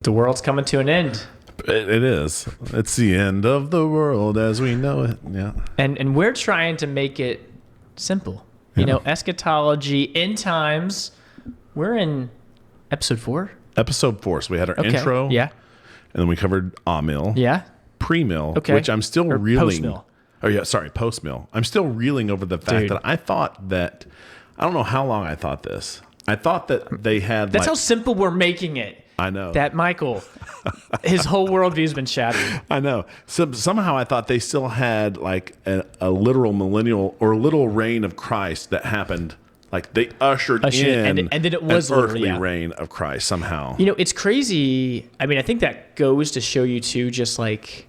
The world's coming to an end. It is. It's the end of the world as we know it. Yeah. And we're trying to make it simple. Yeah. You know, eschatology, end times. We're in episode 4. Episode 4. So we had our intro. Yeah. And then we covered Amill. Yeah. Premill, Okay. which I'm still reeling. Postmill. Oh, yeah. Sorry. Postmill. I'm still reeling over the fact that I thought that, I don't know how long I thought this. I thought that they had That's how simple we're making it. I know. That Michael, his whole worldview's been shattered. I know. So somehow I thought they still had like a literal millennial or literal reign of Christ that happened. Like they ushered in and then it was an earthly yeah. reign of Christ somehow. You know, it's crazy. I mean, I think that goes to show you too, just like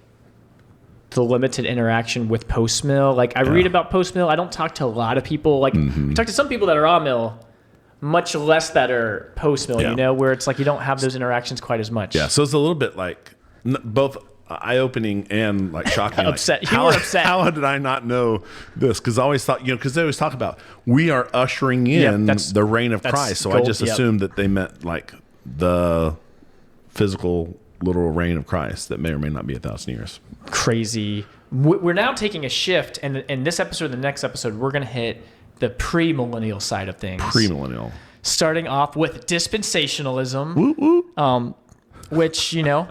the limited interaction with Postmill. Like I read about Postmill. I don't talk to a lot of people. Like I talk to some people that are Amill, much less that are Postmill, you know, where it's like you don't have those interactions quite as much. Yeah, so it's a little bit like both eye-opening and like shocking. Upset. Like, You were upset. How did I not know this? Because I always thought, because they always talk about we are ushering in the reign of Christ. So I just assumed that they meant like the physical, literal reign of Christ that may or may not be 1,000 years. Crazy. We're now taking a shift, and in this episode, the next episode, we're going to hit the premillennial side of things. Premillennial. Starting off with dispensationalism, Woo, woo. which, you know,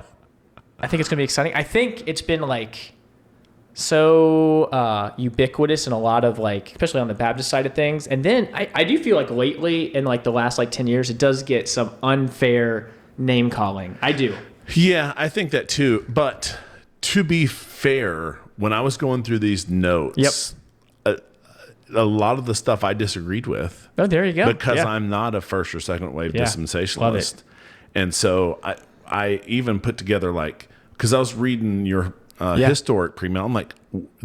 I think it's going to be exciting. I think it's been like so ubiquitous in a lot of like, especially on the Baptist side of things. And then I do feel like lately in like the last like 10 years, it does get some unfair name calling. I do. Yeah, I think that too. But to be fair, when I was going through these notes, a lot of the stuff I disagreed with. Oh, there you go. Because I'm not a first or second wave dispensationalist. And so I even put together like, because I was reading your historic premill, I'm like,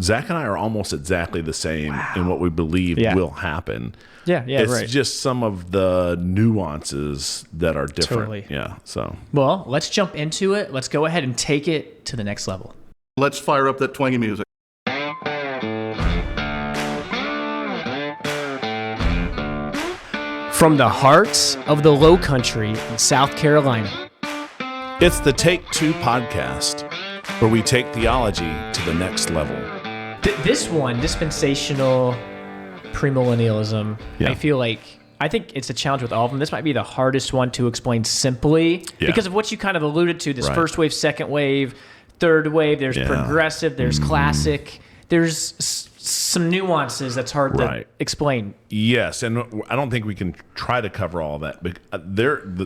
Zach and I are almost exactly the same in what we believe will happen. Yeah, it's just some of the nuances that are different. Totally. Yeah, so. Well, let's jump into it. Let's go ahead and take it to the next level. Let's fire up that twangy music. From the heart of the Low Country in South Carolina, it's the Take Two podcast, where we take theology to the next level. This one, dispensational premillennialism, I feel like, I think it's a challenge with all of them. This might be the hardest one to explain simply because of what you kind of alluded to, this first wave, second wave, third wave, there's progressive, there's classic, there's some nuances that's hard to explain. Yes, and I don't think we can try to cover all that. But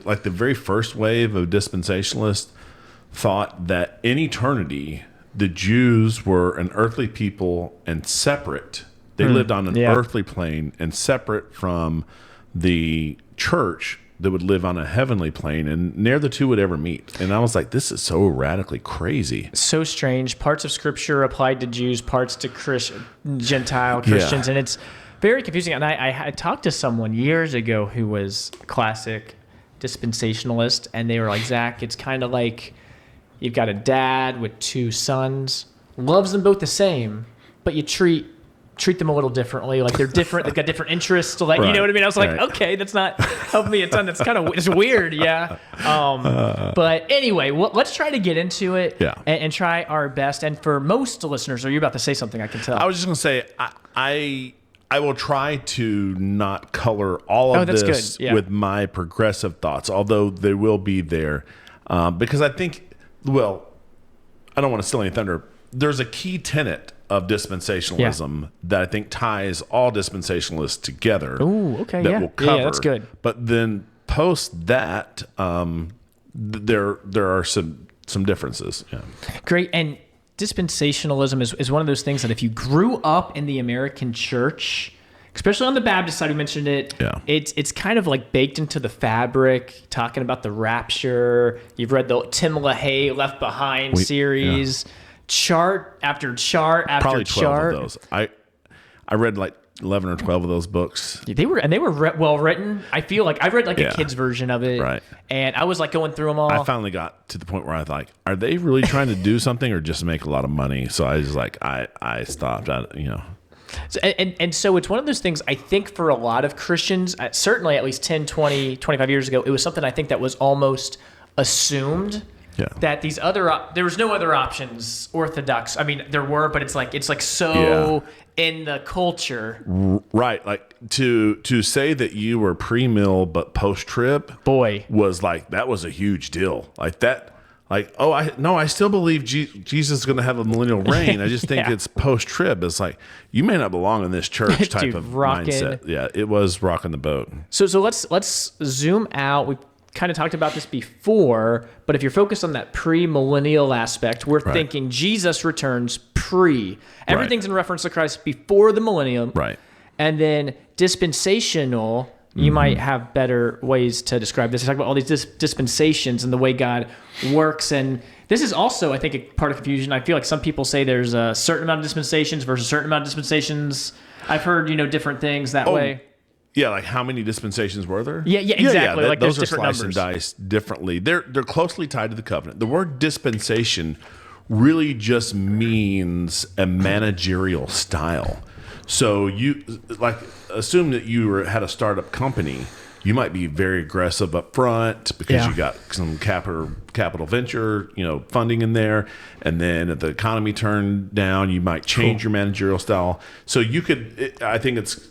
like the very first wave of dispensationalists thought that in eternity, the Jews were an earthly people and separate. They lived on an earthly plane and separate from the church that would live on a heavenly plane, and ne'er the two would ever meet. And I was like, this is so radically crazy. So strange. Parts of Scripture applied to Jews, parts to Gentile Christians, and it's very confusing. And I talked to someone years ago who was classic dispensationalist, and they were like, Zach, it's kind of like you've got a dad with 2 sons, loves them both the same, but you treat them a little differently. Like they're different. They've got different interests. So like, you know what I mean? I was like, okay, that's not helping me a ton. That's kind of, it's weird. Yeah. But anyway, let's try to get into it and try our best. And for most listeners, are you about to say something? I can tell. I was just going to say, I will try to not color all of this with my progressive thoughts, although they will be there. Because I think, well, I don't want to steal any thunder. There's a key tenet of dispensationalism that I think ties all dispensationalists together. Oh, okay, that we'll cover. Yeah, that's good. But then post that, there are some differences. Yeah. Great. And dispensationalism is one of those things that if you grew up in the American church, especially on the Baptist side, we mentioned it. Yeah. It's kind of like baked into the fabric, talking about the rapture. You've read the Tim LaHaye Left Behind series. Yeah. Chart after chart after probably 12 chart. Of those. I read like 11 or 12 of those books. They were well written. I feel like I read like a kid's version of it, right? And I was like going through them all. I finally got to the point where I was like, are they really trying to do something or just make a lot of money? So I was like, I stopped. So, and so it's one of those things, I think for a lot of Christians, certainly at least 10, 20, 25 years ago, it was something I think that was almost assumed that these other there was no other options. Orthodox. I mean, there were, but it's like so in the culture. Right. Like to say that you were pre-mill but post-trib, was like, that was a huge deal. Like that. Like, I still believe Jesus is going to have a millennial reign. I just think it's post-trib. It's like, you may not belong in this church type Dude, of mindset. Yeah, it was rocking the boat. So let's zoom out. We kind of talked about this before, but if you're focused on that pre-millennial aspect, we're thinking Jesus returns pre. Everything's in reference to Christ before the millennium. Right. And then dispensational, you might have better ways to describe this. You talk about all these dispensations and the way God works. And this is also, I think, a part of confusion. I feel like some people say there's a certain amount of dispensations versus a certain amount of dispensations. I've heard, different things that way. Yeah, like how many dispensations were there? Yeah, exactly. Like those are different sliced numbers. and diced differently. They're closely tied to the covenant. The word dispensation really just means a managerial style. So you assume that you had a startup company. You might be very aggressive up front because you got some capital venture, funding in there. And then if the economy turned down, you might change your managerial style. So you could, I think it's,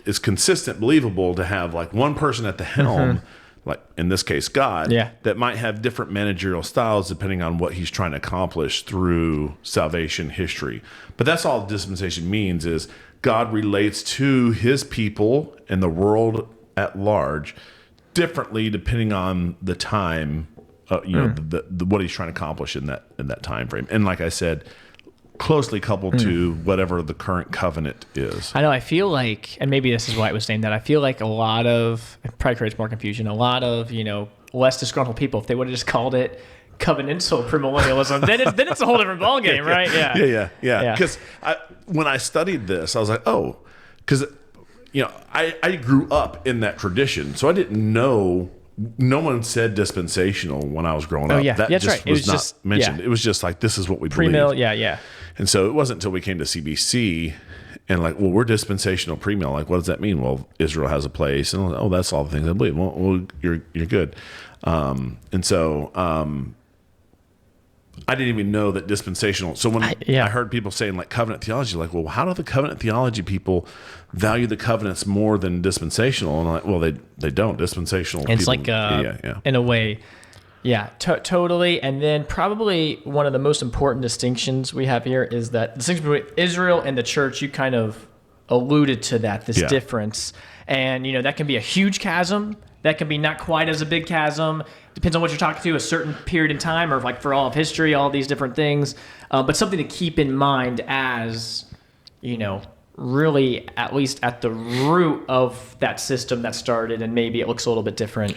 it's consistent, believable to have like one person at the helm, like in this case, God, that might have different managerial styles depending on what he's trying to accomplish through salvation history. But that's all dispensation means is God relates to his people and the world at large differently depending on the time, what he's trying to accomplish in that time frame. And like I said, closely coupled to whatever the current covenant is. I know. I feel like, and maybe this is why it was named that, I feel like a lot of, it probably creates more confusion, a lot of, less disgruntled people, if they would have just called it covenantal premillennialism, then it's a whole different ballgame, right? Yeah. Because when I studied this, I was like, because, I grew up in that tradition, so I didn't know. No one said dispensational when I was growing up. That just right. was not mentioned. It was just like, this is what we Pre-mill, believe. And so it wasn't until we came to CBC and like, well, we're dispensational pre-mill. Like, what does that mean? Well, Israel has a place. And like, that's all the things I believe. Well, you're good. And so I didn't even know that dispensational. So when I heard people saying like covenant theology, like, well, how do the covenant theology people value the covenants more than dispensational? And I'm like, well, they don't. Dispensational. It's people, like in a way. Yeah, totally. And then probably one of the most important distinctions we have here is that the distinction between Israel and the church. You kind of alluded to that, this difference. And, that can be a huge chasm. That can be not quite as a big chasm. Depends on what you're talking to, a certain period in time, or like for all of history, all these different things. But something to keep in mind as, really at least at the root of that system that started, and maybe it looks a little bit different.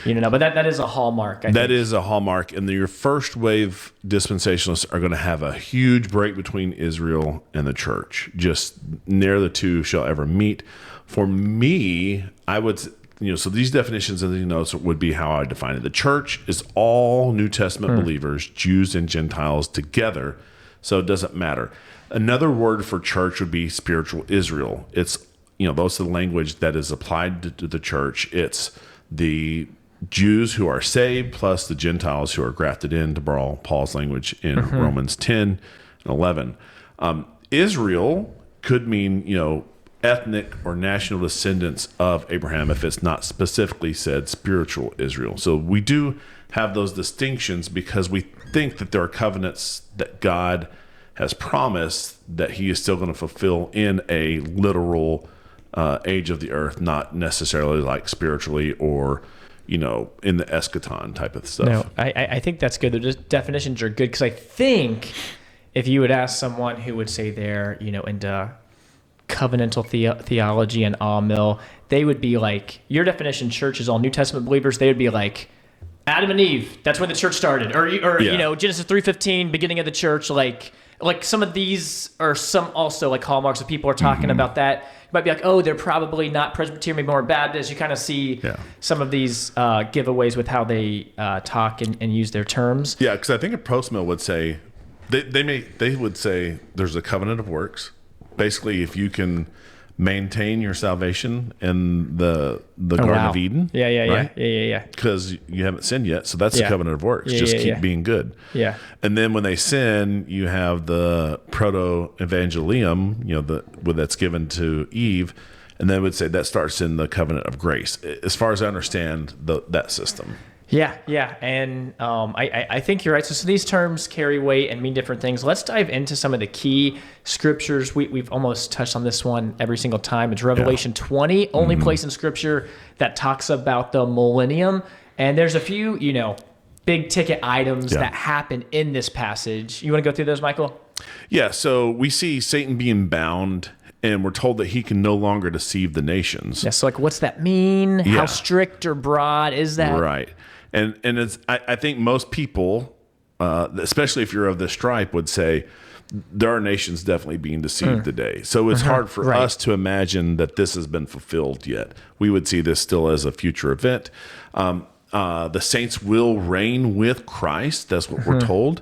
But that is a hallmark. I think. Is a hallmark. And your first wave dispensationalists are going to have a huge break between Israel and the church. Just ne'er the two shall ever meet. For me, I would, so these definitions and these notes would be how I define it. The church is all New Testament believers, Jews and Gentiles together. So it doesn't matter. Another word for church would be spiritual Israel. It's, most of the language that is applied to the church. It's the Jews who are saved plus the Gentiles who are grafted in, to borrow Paul's language in Romans 10 and 11. Israel could mean, ethnic or national descendants of Abraham if it's not specifically said spiritual Israel. So we do have those distinctions because we think that there are covenants that God has promised that he is still going to fulfill in a literal age of the earth, not necessarily like spiritually or in the eschaton type of stuff. No, I think that's good. The definitions are good because I think if you would ask someone who would say they're, into covenantal theology and Amil, they would be like, your definition, church is all New Testament believers. They would be like, Adam and Eve, that's when the church started. Or Genesis 3:15, beginning of the church. Like some of these are some also like hallmarks of people are talking about that. You might be like, oh, they're probably not Presbyterian, maybe more Baptist. You kind of see some of these giveaways with how they talk and use their terms. Yeah, because I think a Postmill would say, they would say there's a covenant of works. Basically, if you can maintain your salvation in the Garden of Eden. Yeah. Because you haven't sinned yet, so that's the Yeah. covenant of works. Just keep being good. Yeah. And then when they sin, you have the proto-evangelium, that's given to Eve, and then would say that starts in the covenant of grace, as far as I understand that system. Yeah. And I think you're right. So these terms carry weight and mean different things. Let's dive into some of the key scriptures. We've almost touched on this one every single time. It's Revelation 20, only place in scripture that talks about the millennium. And there's a few, big ticket items that happen in this passage. You want to go through those, Michael? Yeah. So we see Satan being bound, and we're told that he can no longer deceive the nations. Yeah. So what's that mean? Yeah. How strict or broad is that? Right. And it's I think most people, especially if you're of this stripe, would say there are nations definitely being deceived today. So it's hard for us to imagine that this has been fulfilled yet. We would see this still as a future event. The saints will reign with Christ. That's what we're told.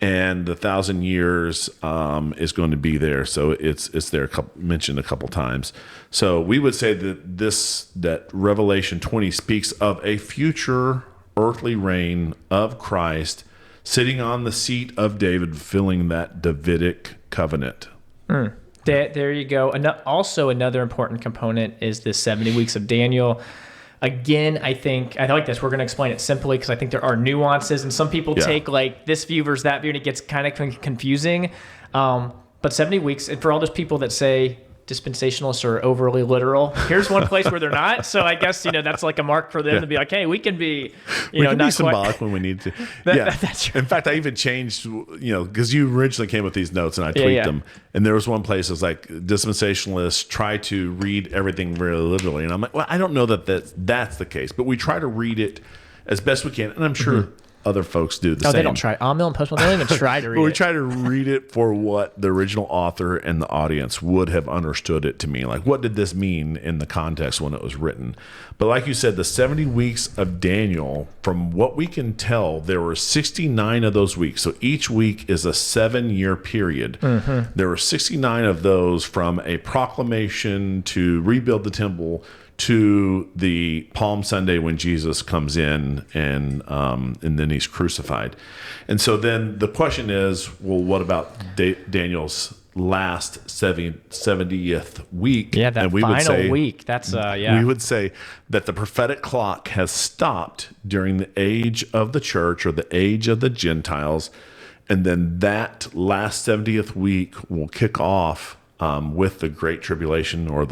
And the 1,000 years is going to be there. So it's there mentioned a couple times. So we would say that Revelation 20 speaks of a future earthly reign of Christ sitting on the seat of David, fulfilling that Davidic covenant. There you go. Also, another important component is the 70 weeks of Daniel. Again, I like this. We're going to explain it simply because I think there are nuances, and some people take this view versus that view, and it gets kind of confusing. But 70 weeks, and for all those people that say dispensationalists are overly literal, here's one place where they're not. So I guess that's like a mark for them to be like, hey, we can be, we can not be symbolic when we need to. That's right. In fact, I even changed, because you originally came with these notes and I tweaked them, and there was one place that was like dispensationalists try to read everything very literally, and I'm like, well, I don't know that's the case, but we try to read it as best we can, and I'm sure other folks do the same. They don't try. Amill and Postmillennialism, they don't even try to read it. But we try to read it for what the original author and the audience would have understood it to mean. Like, what did this mean in the context when it was written? But like you said, the 70 weeks of Daniel, from what we can tell, there were 69 of those weeks. So each week is a 7-year period. There were 69 of those, from a proclamation to rebuild the temple to the Palm Sunday when Jesus comes in and then he's crucified. And so then the question is, well, what about Daniel's last 70th week? Yeah, that and we final would say, week. That's we would say that the prophetic clock has stopped during the age of the church, or the age of the Gentiles, and then that last 70th week will kick off with the Great Tribulation, or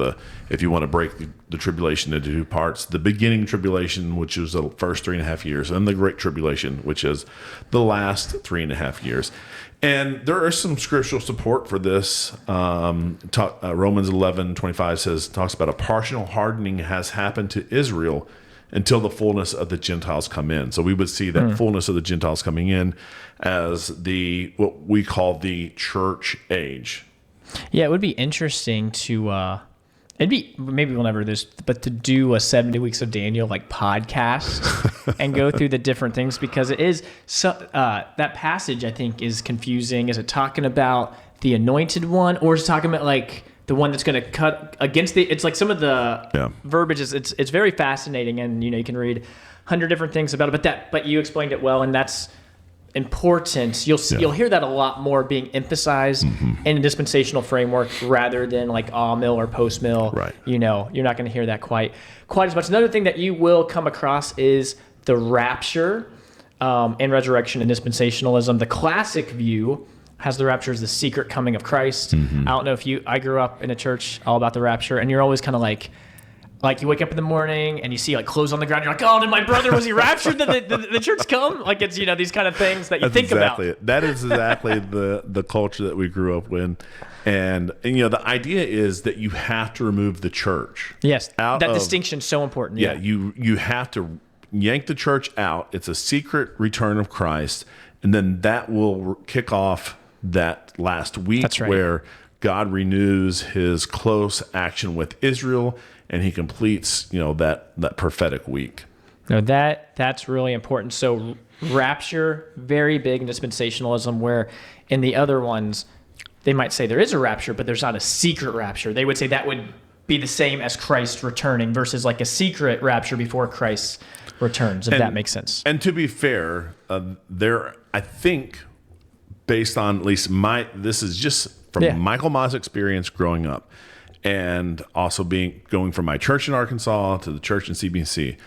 if you want to break the tribulation into two parts, the beginning tribulation, which is the first 3.5 years, and the Great Tribulation, which is the last 3.5 years. And there is some scriptural support for this. Romans 11:25 talks about a partial hardening has happened to Israel until the fullness of the Gentiles come in. So we would see that fullness of the Gentiles coming in as what we call the church age. Yeah, it would be interesting to maybe we'll never do this, but to do a 70 weeks of Daniel podcast and go through the different things, because it is that passage I think is confusing. Is it talking about the anointed one, or is it talking about the one that's going to cut against it's like some of the verbiage is it's very fascinating, and you can read 100 different things about it, but you explained it well, and that's important. You'll hear that a lot more being emphasized in a dispensational framework rather than like mill or post mill. Right. You're not going to hear that quite as much. Another thing that you will come across is the rapture and resurrection in dispensationalism. The classic view has the rapture as the secret coming of Christ. I don't know if I grew up in a church all about the rapture, and you're always kind of like you wake up in the morning and you see clothes on the ground. You're like, oh, did my brother, was he raptured? Did the church come? It's, these kind of things that you think about. That is exactly the culture that we grew up in. And the idea is that you have to remove the church. Yes, that distinction's so important. Yeah, you have to yank the church out. It's a secret return of Christ. And then that will kick off that last week. That's right. Where God renews his close action with Israel, and he completes, that prophetic week. No, that's really important. So rapture, very big in dispensationalism, where in the other ones, they might say there is a rapture, but there's not a secret rapture. They would say that would be the same as Christ returning versus like a secret rapture before Christ returns, if that makes sense. And to be fair, I think, based on at least this is just from Michael Ma's experience growing up, and also going from my church in Arkansas to the church in CBC,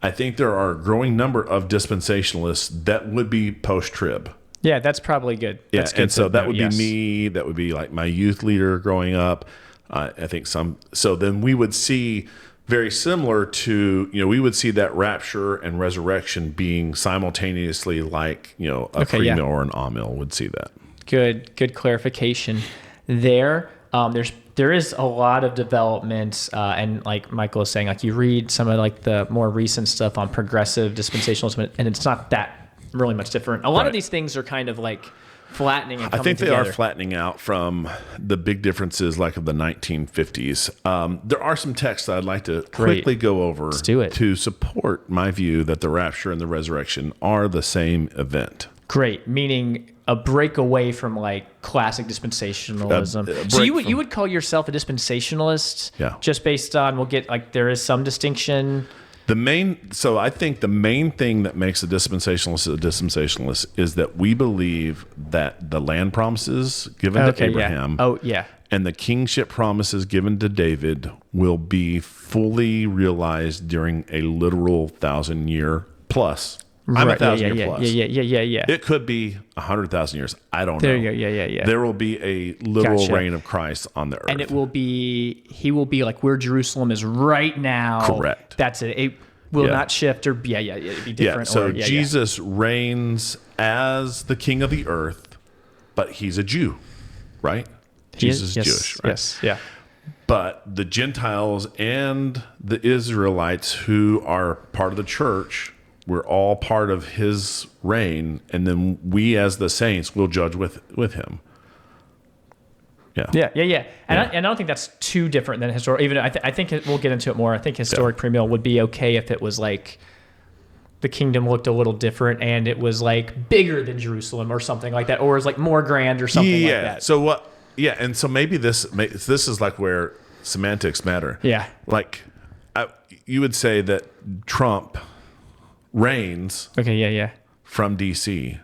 I think there are a growing number of dispensationalists that would be post-trib. Yeah, that's probably good. Yeah, That's good and so to that know, would yes. be me. That would be like my youth leader growing up. I think so then we would see very similar to, we would see that rapture and resurrection being simultaneously like, a premill or an amill would see that. Good clarification there. There is a lot of development, and like Michael is saying, like you read some of like the more recent stuff on progressive dispensationalism, and it's not that really much different. A lot of these things are kind of like flattening and coming I think they together. are flattening out from the big differences like of the 1950s. There are some texts that I'd like to quickly go over. Let's do it. To support my view that the rapture and the resurrection are the same event. Great, meaning a break away from like classic dispensationalism. So you would call yourself a dispensationalist? Yeah. Just based on there is some distinction. I think the main thing that makes a dispensationalist is that we believe that the land promises given to Abraham and the kingship promises given to David will be fully realized during a literal 1,000-year plus. I'm 1,000-year plus. Yeah. It could be 100,000 years. I don't know. There you go. Yeah. There will be a literal reign of Christ on the earth. And he will be like where Jerusalem is right now. Correct. That's it. It will not shift or, it'd be different. So Jesus reigns as the king of the earth, but he's a Jew, right? Jesus is Jewish, right? Yes, yeah. But the Gentiles and the Israelites who are part of the church, we're all part of his reign, and then we as the saints will judge with him. Yeah. And I don't think that's too different than historic. Even I think we'll get into it more. I think historic premill would be okay if it was like the kingdom looked a little different and it was like bigger than Jerusalem or something like that, or is like more grand or something like that. So what? Yeah, and so maybe this is like where semantics matter. Yeah. Like you would say that Trump reigns from D.C.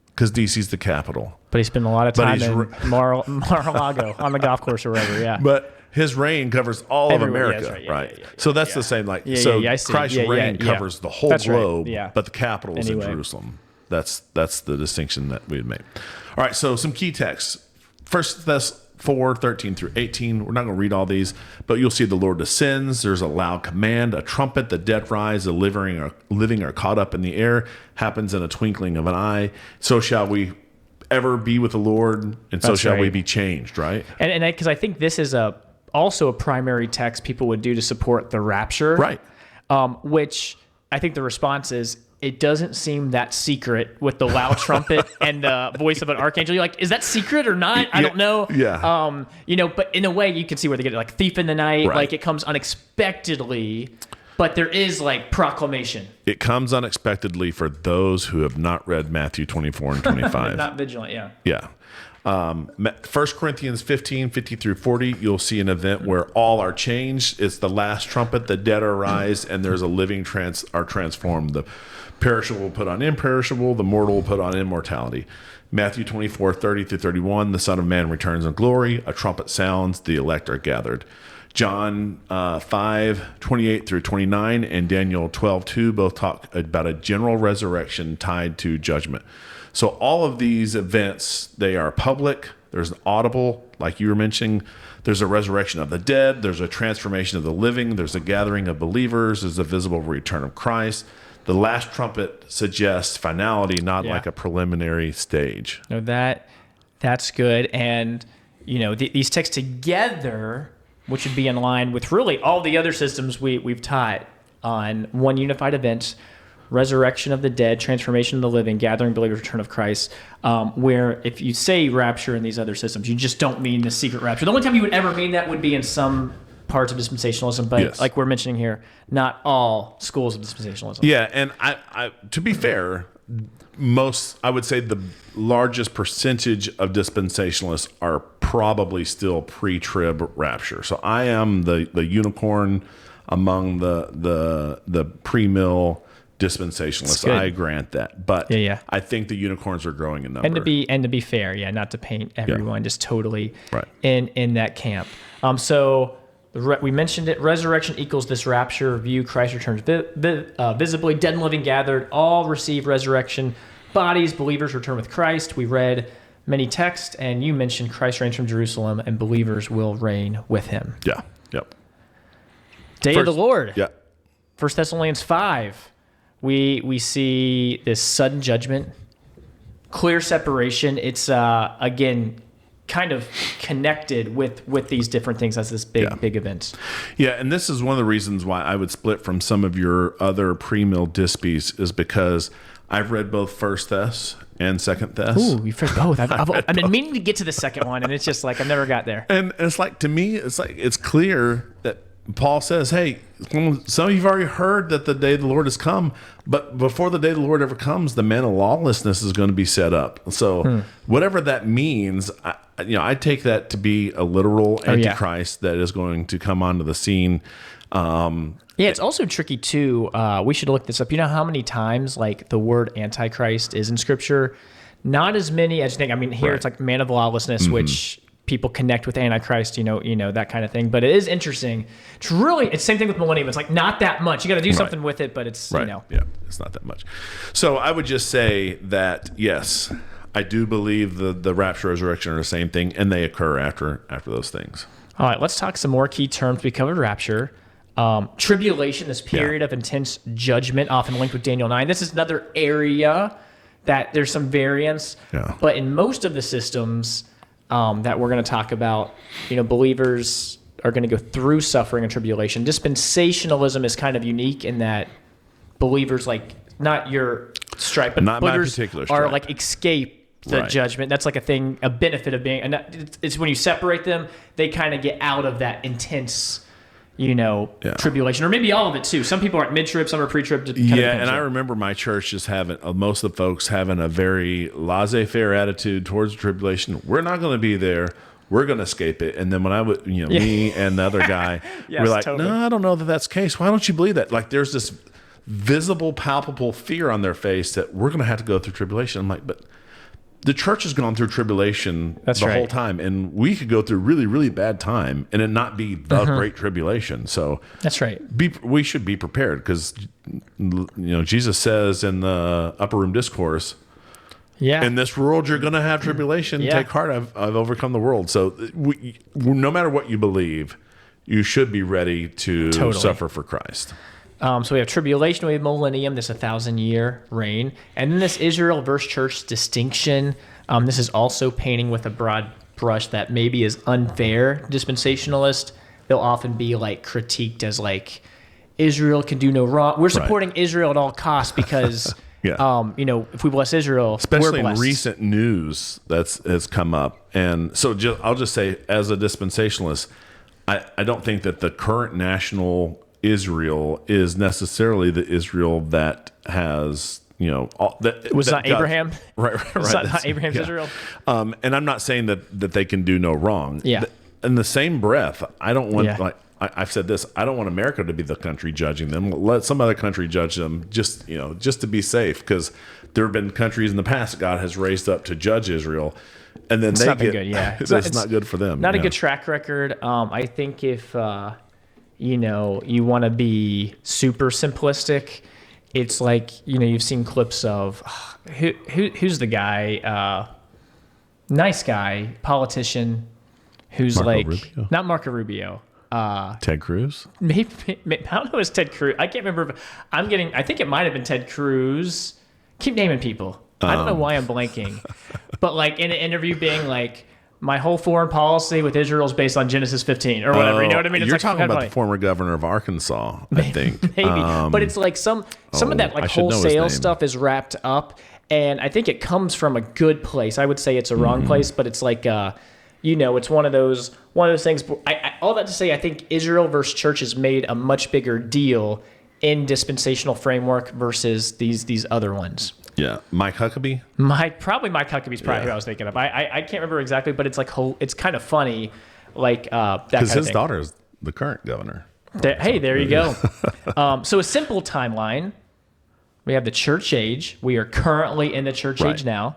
because D.C.'s the capital. But he spent a lot of time in Mar-a-Lago on the golf course or wherever, But his reign covers all of America, that's right? right? So that's the same, Christ's reign covers the whole globe, but the capital is in Jerusalem. That's the distinction that we would make. All right, so some key texts. 1 Thess 4:13 through 18. We're not going to read all these, but you'll see the Lord descends. There's a loud command, a trumpet, the dead rise, the living are caught up in the air. Happens in a twinkling of an eye. So shall we ever be with the Lord, and so shall we be changed, right? And because I think this is also a primary text people would do to support the rapture, right? Which I think the response is, it doesn't seem that secret with the loud trumpet and the voice of an archangel. You're like, is that secret or not? I don't know. Yeah. But in a way you can see where they get it, like thief in the night, right. Like it comes unexpectedly, but there is like proclamation. It comes unexpectedly for those who have not read Matthew 24 and 25. Not vigilant, yeah. Yeah. 1 Corinthians 15, 50 through 40, you'll see an event where all are changed. It's the last trumpet, the dead arise, and there's a living are transformed. The perishable will put on imperishable, the mortal will put on immortality. Matthew 24, 30 through 31, the Son of Man returns in glory, a trumpet sounds, the elect are gathered. John 5, 28 through 29, and Daniel 12, 2 both talk about a general resurrection tied to judgment. So all of these events, they are public. There's an audible, like you were mentioning. There's a resurrection of the dead. There's a transformation of the living. There's a gathering of believers. There's a visible return of Christ. The last trumpet suggests finality, not like a preliminary stage. No, that's good. And, these texts together, which would be in line with really all the other systems we've taught on one unified event, resurrection of the dead, transformation of the living, gathering believers, return of Christ, where if you say rapture in these other systems, you just don't mean the secret rapture. The only time you would ever mean that would be in some parts of dispensationalism, but like we're mentioning here, not all schools of dispensationalism. Yeah, and I to be fair, I would say the largest percentage of dispensationalists are probably still pre-trib rapture. So I am the unicorn among the pre-mill dispensationalists. I grant that, but I think the unicorns are growing in number. And to be fair, not to paint everyone just totally right in that camp. So we mentioned it. Resurrection equals this rapture view. Christ returns visibly. Dead and living gathered all receive resurrection bodies. Believers return with Christ. We read many texts, and you mentioned Christ reigns from Jerusalem, and believers will reign with him. Yeah. Yep. Day of the Lord. Yeah. 1 Thessalonians 5. We see this sudden judgment, clear separation. It's again kind of connected with these different things as this big event. Yeah, and this is one of the reasons why I would split from some of your other pre-mill dispies is because I've read both First Thess and Second Thess. Ooh, you've read both. I've been meaning to get to the second one, and it's just like I never got there. And it's like, to me, it's clear that Paul says, hey, some of you've already heard that the day of the Lord has come, but before the day of the Lord ever comes, the man of lawlessness is going to be set up. So whatever that means, I take that to be a literal antichrist that is going to come onto the scene. It's also tricky too. We should look this up. You know how many times like the word antichrist is in Scripture? Not as many as you think. I mean, here it's like man of lawlessness, which people connect with Antichrist, you know, that kind of thing. But it is interesting. It's the same thing with millennium. It's like not that much. You got to do something with it, but it's, Yeah, it's not that much. So I would just say that, yes, I do believe the rapture, resurrection are the same thing, and they occur after those things. All right, let's talk some more key terms. We covered rapture. Tribulation, this period of intense judgment, often linked with Daniel 9. This is another area that there's some variance. Yeah. But in most of the systems that we're going to talk about, believers are going to go through suffering and tribulation. Dispensationalism is kind of unique in that believers, like not your stripe, but not believers my particular are stripe. like escape the judgment. That's like a benefit of being, and it's when you separate them, they kind of get out of that intense, tribulation, or maybe all of it too. Some people are at mid-trib, some are pre-trib. And I remember my church just having, most of the folks having a very laissez-faire attitude towards the tribulation. We're not going to be there. We're going to escape it. And then when I would, me and the other guy, we're like, totally. No, I don't know that that's the case. Why don't you believe that? Like there's this visible, palpable fear on their face that we're going to have to go through tribulation. I'm like, but the church has gone through tribulation whole time, and we could go through really, really bad time and it not be the great tribulation. So that's right. We should be prepared because, Jesus says in the Upper Room Discourse, in this world you're going to have tribulation. Take heart, I've overcome the world. So no matter what you believe, you should be ready to suffer for Christ. So we have tribulation, we have millennium, this 1,000-year reign. And then this Israel versus church distinction. This is also painting with a broad brush that maybe is unfair. Dispensationalist, they'll often be like critiqued as like, Israel can do no wrong. We're supporting Israel at all costs because, if we bless Israel, especially we're blessed. In recent news has come up. And so I'll just say, as a dispensationalist, I don't think that the current national Israel is necessarily the Israel that has, that was not Abraham. Right. It's not Abraham's Israel. And I'm not saying that they can do no wrong. Yeah. In the same breath, I don't want I've said this. I don't want America to be the country judging them. Let some other country judge them, just to be safe, because there have been countries in the past God has raised up to judge Israel, and then it's not been good. Yeah, it's not good for them. Not a good track record. I think if you want to be super simplistic, it's like you've seen clips of who's the guy, nice guy, politician, who's Rubio? Not Marco Rubio. Ted Cruz? Maybe I don't know. It's Ted Cruz. I can't remember. I think it might have been Ted Cruz. Keep naming people. I don't know why I'm blanking. But like in an interview being like, my whole foreign policy with Israel is based on Genesis 15 or whatever. You know what I mean? It's you're like talking about the former governor of Arkansas, I think. Maybe. But it's like some of that like wholesale stuff is wrapped up. And I think it comes from a good place. I would say it's a wrong place, but it's like, it's one of those things. All that to say, I think Israel versus church has made a much bigger deal in dispensational framework versus these other ones. Yeah. Mike Huckabee? Probably Mike Huckabee's probably who I was thinking of. I can't remember exactly, but it's like it's kind of funny, like that kind of thing. Because his daughter is the current governor. Hey, there you go. So a simple timeline. We have the church age. We are currently in the church age now.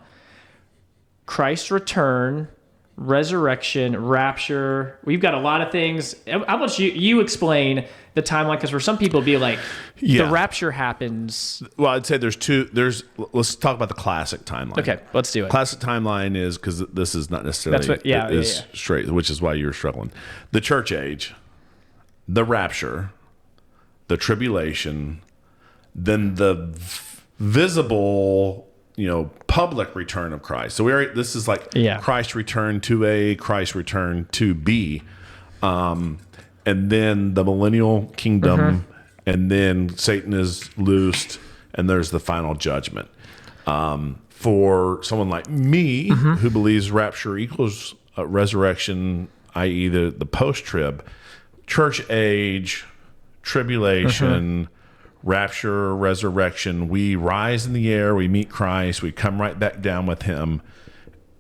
Christ's return, resurrection, rapture. We've got a lot of things. How about you explain the timeline? Because for some people, it'd be like the rapture happens. Well, I'd say let's talk about the classic timeline. Okay, let's do it. Classic timeline is, because this is not necessarily straight, which is why you're struggling. The church age, the rapture, the tribulation, then the visible, public return of Christ. So this is like Christ return to A, Christ return to B, and then the millennial kingdom, and then Satan is loosed, and there's the final judgment. For someone like me, who believes rapture equals resurrection, i.e. the post-trib, church age, tribulation, rapture, resurrection, we rise in the air, we meet Christ, we come right back down with him.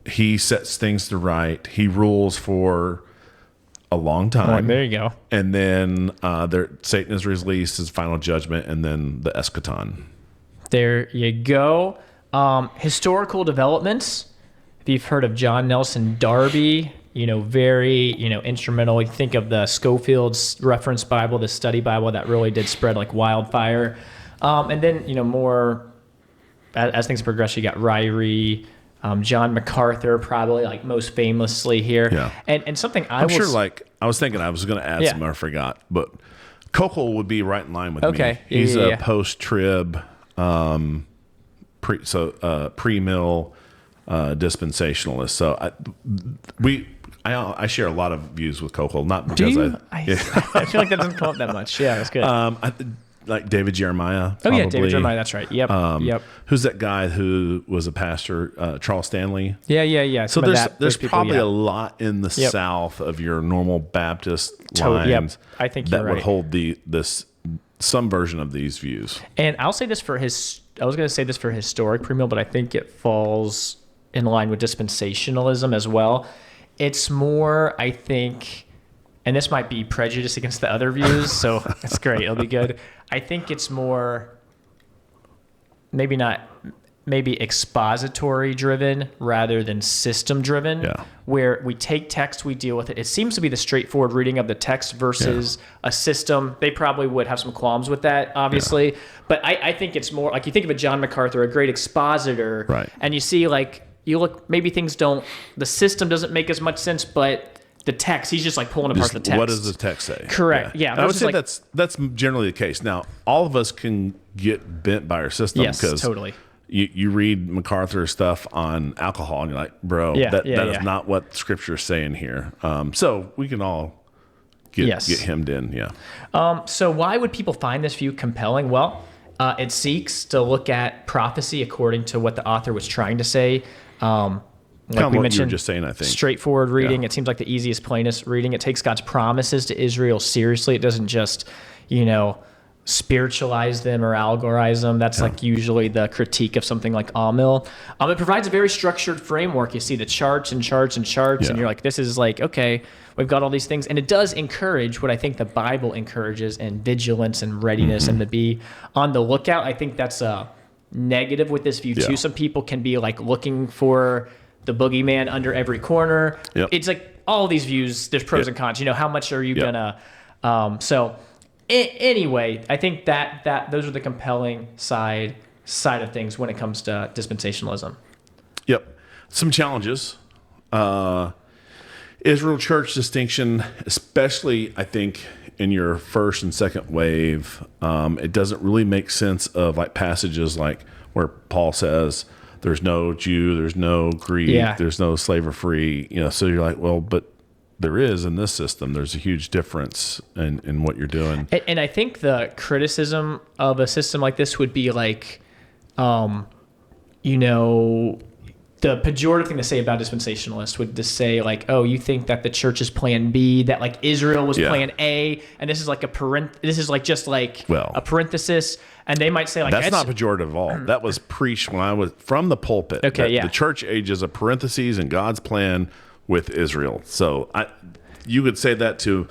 He sets things to right. He rules for a long time. There you go. And then Satan is released, his final judgment, and then the eschaton. There you go. Historical developments. If you've heard of John Nelson Darby, very, instrumental. You think of the Schofield's Reference Bible, the study Bible that really did spread like wildfire. And then, more as things progress, you got Ryrie, John MacArthur, probably like most famously here. Yeah. And something I was thinking I was going to add something I forgot, but Kokel would be right in line with me. He's a post-trib, pre-mill dispensationalist. So I share a lot of views with Kokel, not because I feel like that doesn't come up that much. Yeah, that's good. Like David Jeremiah. Probably. Oh yeah, David Jeremiah. That's right. Yep. Who's that guy who was a pastor? Charles Stanley. Yeah. So there's probably a lot in the South of your normal Baptist lines. I think you're that would hold some version of these views. And I'll say this I was going to say this for historic premill, but I think it falls in line with dispensationalism as well. It's more, I think, and this might be prejudice against the other views, so it's great. It'll be good. I think it's more, maybe expository driven rather than system driven, where we take text, we deal with it. It seems to be the straightforward reading of the text versus a system. They probably would have some qualms with that, obviously. But I think it's more, like you think of a John MacArthur, a great expositor, and you see maybe the system doesn't make as much sense, but the text, he's just like pulling apart the text. What does the text say? Correct. Yeah. I would say that's generally the case. Now, all of us can get bent by our system. Yes, totally. You read MacArthur stuff on alcohol, and you're like, bro, that is not what Scripture is saying here. So we can all get hemmed in. Yeah. So why would people find this view compelling? Well, it seeks to look at prophecy according to what the author was trying to say. Like we mentioned, you were just saying, I think straightforward reading. It seems like the easiest, plainest reading. It takes God's promises to Israel seriously. It doesn't just, spiritualize them or allegorize them. That's like usually the critique of something like Amil. It provides a very structured framework. You see the charts and charts and charts, and you're like, this is like, okay, we've got all these things. And it does encourage what I think the Bible encourages, in vigilance and readiness, and to be on the lookout. I think that's a negative with this view too. Some people can be like looking for the boogeyman under every corner. It's like all these views, there's pros and cons. How much are you gonna anyway, I think that those are the compelling side of things when it comes to dispensationalism. Some challenges. Israel church distinction, especially I think in your first and second wave, it doesn't really make sense of like passages like where Paul says there's no Jew, there's no Greek, there's no slave or free. So you're like, well, but there is in this system. There's a huge difference in what you're doing. And I think the criticism of a system like this would be like, the pejorative thing to say about dispensationalists would to say like, oh, you think that the church is plan B, that like Israel was plan A, and this is like this is like just like a parenthesis, and they might say like that's not pejorative at all. That was preached when I was from the pulpit. Okay, the church age is a parenthesis in God's plan with Israel. So you could say that to,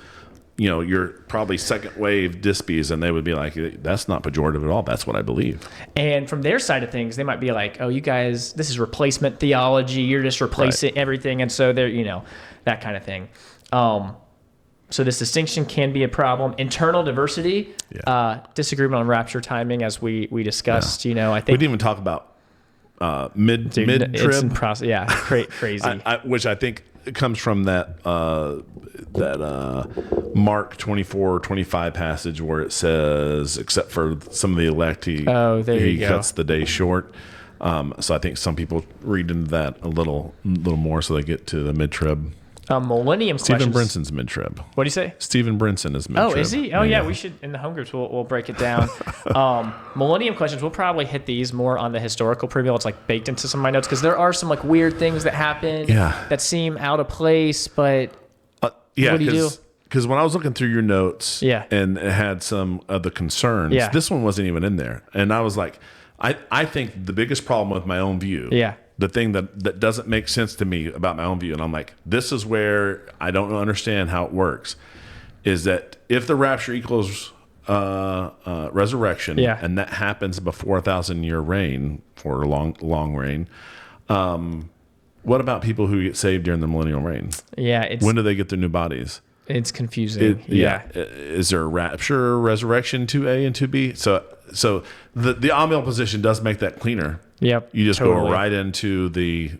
your probably second wave dispies, and they would be like, that's not pejorative at all. That's what I believe. And from their side of things, they might be like, oh, you guys, this is replacement theology. You're just replacing everything. And so they're, that kind of thing. So this distinction can be a problem. Internal diversity, disagreement on rapture timing, as we discussed, I think. We didn't even talk about mid-trib. It's in process. Yeah, crazy. Which I think comes from that Mark 24-25 passage where it says, except for some of the elect, he cuts the day short. So I think some people read into that a little more, so they get to the mid-trib. Millennium Stephen questions. Brinson's mid-trib. What do you say? Stephen Brinson is mid-trib. Oh, is he? Oh, yeah. We should, in the home groups, we'll break it down. Millennium questions, we'll probably hit these more on the historical premill. It's like baked into some of my notes because there are some like weird things that happen that seem out of place, but what do you do? Because when I was looking through your notes and it had some of the concerns, this one wasn't even in there. And I was like, I think the biggest problem with my own view, the thing that doesn't make sense to me about my own view, and I'm like, this is where I don't understand how it works, is that if the rapture equals resurrection, and that happens before 1,000-year reign for a long reign, what about people who get saved during the millennial reign? Yeah, when do they get their new bodies? It's confusing. Is there a rapture, resurrection, 2A and 2B? So the amial position does make that cleaner. Yep. You just go right into the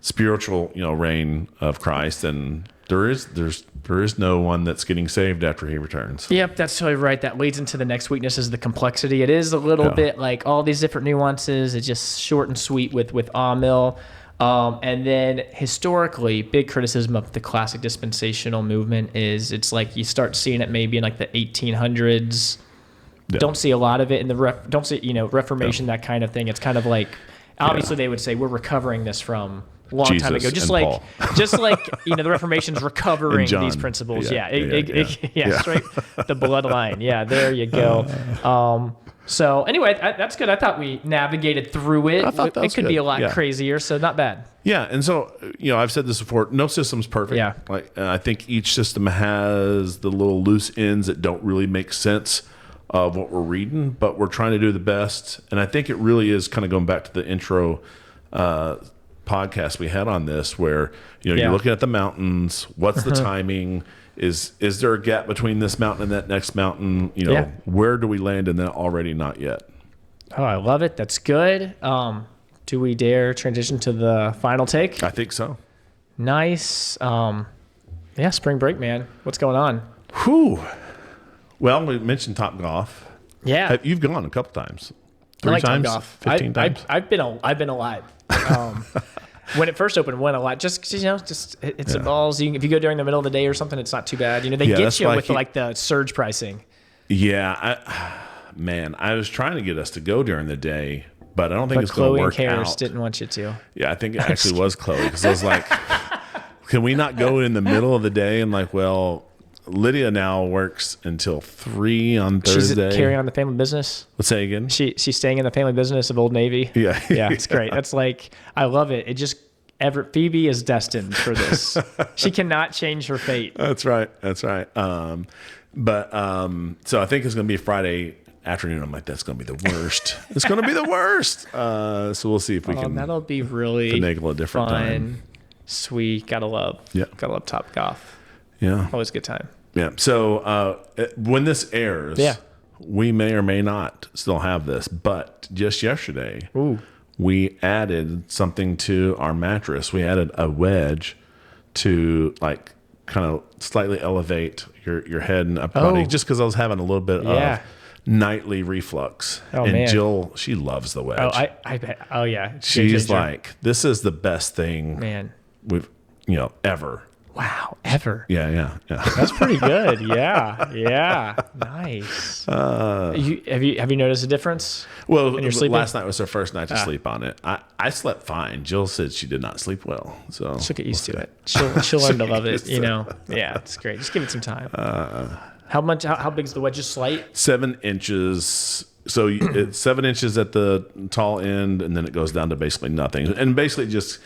spiritual, reign of Christ, and there is no one that's getting saved after he returns. Yep, that's totally right. That leads into the next weakness is the complexity. It is a little bit like all these different nuances. It's just short and sweet with amial. And then historically, big criticism of the classic dispensational movement is it's like you start seeing it maybe in like the 1800s. Don't see a lot of it in the Reformation, that kind of thing. It's kind of like obviously they would say we're recovering this from a long time ago, just like the Reformation's recovering these principles. Straight the bloodline. Yeah, there you go. So anyway, that's good. I thought we navigated through it. I thought that was it could be a lot crazier, so not bad. Yeah, and so I've said this before. No system's perfect. Yeah, I think each system has the little loose ends that don't really make sense of what we're reading, but we're trying to do the best. And I think it really is kind of going back to the intro podcast we had on this, where you're looking at the mountains. What's the timing? Is there a gap between this mountain and that next mountain? Where do we land in that already? Not yet. Oh, I love it. That's good. Do we dare transition to the final take? I think so. Nice. Spring break, man. What's going on? Whew. Well, we mentioned Topgolf. Yeah. You've gone a couple times. 3 I like times? Topgolf. 15 times? I've been a lot. When it first opened, went a lot. Just it's the balls. If you go during the middle of the day or something, it's not too bad. They get you with like the surge pricing. Yeah, I was trying to get us to go during the day, but I don't think it's going to work Chloe and Karis out. Didn't want you to. Yeah, I think it actually was Chloe, because I was like, can we not go in the middle of the day? And like, well, Lydia now works until 3 on Thursday. She's carrying on the family business. Let's say again. She's staying in the family business of Old Navy. Yeah, yeah, it's great. That's like, I love it. It just Phoebe is destined for this. She cannot change her fate. That's right. So I think it's going to be Friday afternoon. I'm like, that's going to be the worst. It's going to be the worst. So we'll see if we can. That'll be really finagle a different time. Sweet. Gotta love Topgolf. Yeah, always a good time. Yeah. So when this airs, we may or may not still have this, but just yesterday, we added something to our mattress. We added a wedge to like kind of slightly elevate your head and upper body, just because I was having a little bit of nightly reflux. And Jill, she loves the wedge. I bet. Oh yeah. She's like, this is the best thing we've ever. Wow, ever. Yeah. That's pretty good. Yeah. Nice. Have you noticed a difference? Well, when you're sleeping? last night was her first night to sleep on it. I slept fine. Jill said she did not sleep well. So She'll get used to it. She'll learn to love it. Yeah, it's great. Just give it some time. How big is the wedge? Just slight? 7 inches. So it's 7 inches at the tall end, and then it goes down to basically nothing. And basically just,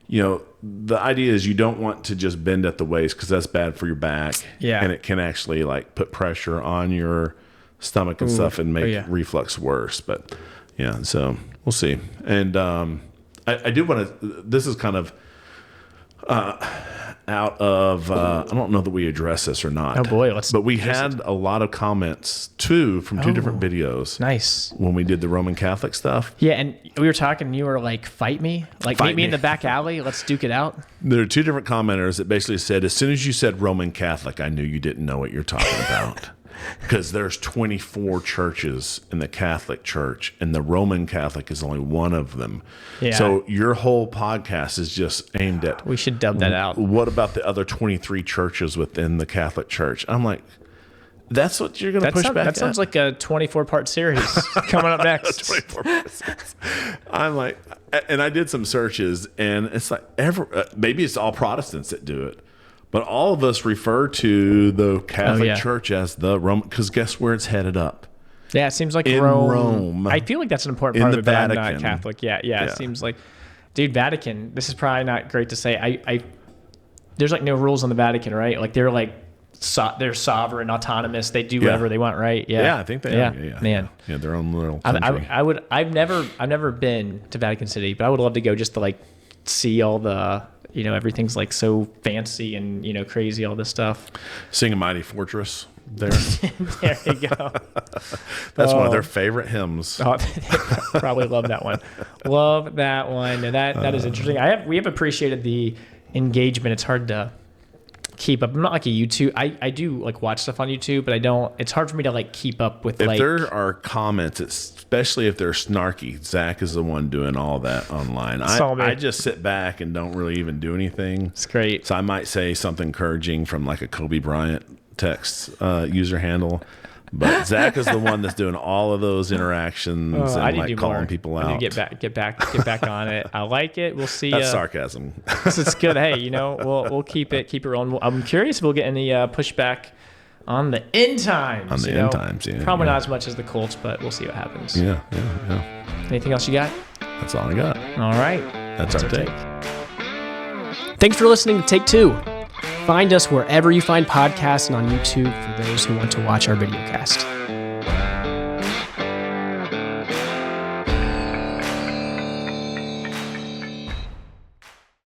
the idea is you don't want to just bend at the waist because that's bad for your back. Yeah. And it can actually like put pressure on your stomach and stuff and make reflux worse. But yeah, so we'll see. And I do want to, this is kind of out of, I don't know that we address this or not. Oh boy, but we had a lot of comments too from two different videos. Nice. When we did the Roman Catholic stuff. Yeah, and we were talking, you were like, fight me? Like, meet me in the back alley, let's duke it out? There are two different commenters that basically said, as soon as you said Roman Catholic, I knew you didn't know what you're talking about. Because there's 24 churches in the Catholic Church, and the Roman Catholic is only one of them. Yeah. So your whole podcast is just aimed at... We should dub that out. What about the other 23 churches within the Catholic Church? I'm like, that's what you're going to push back That at? sounds like a 24-part series coming up next. 24 parts. I'm like... And I did some searches, and it's like... maybe it's all Protestants that do it. But all of us refer to the Catholic Church as the Roman, because guess where it's headed up? Yeah, it seems like in Rome. I feel like that's an important part of it, but I'm not Vatican. Catholic. Yeah, it seems like, dude, Vatican. This is probably not great to say. There's like no rules on the Vatican, right? Like they're like they're sovereign, autonomous. They do whatever they want, right? Yeah, I think they are. Yeah, man. Yeah, their own little country. I've never been to Vatican City, but I would love to go just to like see all the. Everything's like so fancy and, crazy, all this stuff. Sing a Mighty Fortress there. There you go. That's one of their favorite hymns. Oh, they probably love that one. Love that one. That is interesting. We have appreciated the engagement. It's hard to keep up. I'm not like a YouTube. I do like watch stuff on YouTube, but it's hard for me to like keep up with if there are comments, especially if they're snarky. Zach is the one doing all that online. I just sit back and don't really even do anything. It's great. So I might say something encouraging from like a Kobe Bryant text user handle. But Zach is the one that's doing all of those interactions and like calling people out. I need to get back on it. I like it. We'll see. That's sarcasm. It's good. Hey, we'll keep it rolling. I'm curious if we'll get any pushback on the end times. On the end times, yeah. Probably not as much as the Colts, but we'll see what happens. Yeah. Anything else you got? That's all I got. All right. That's our take. Thanks for listening to Take 2. Find us wherever you find podcasts and on YouTube for those who want to watch our videocast.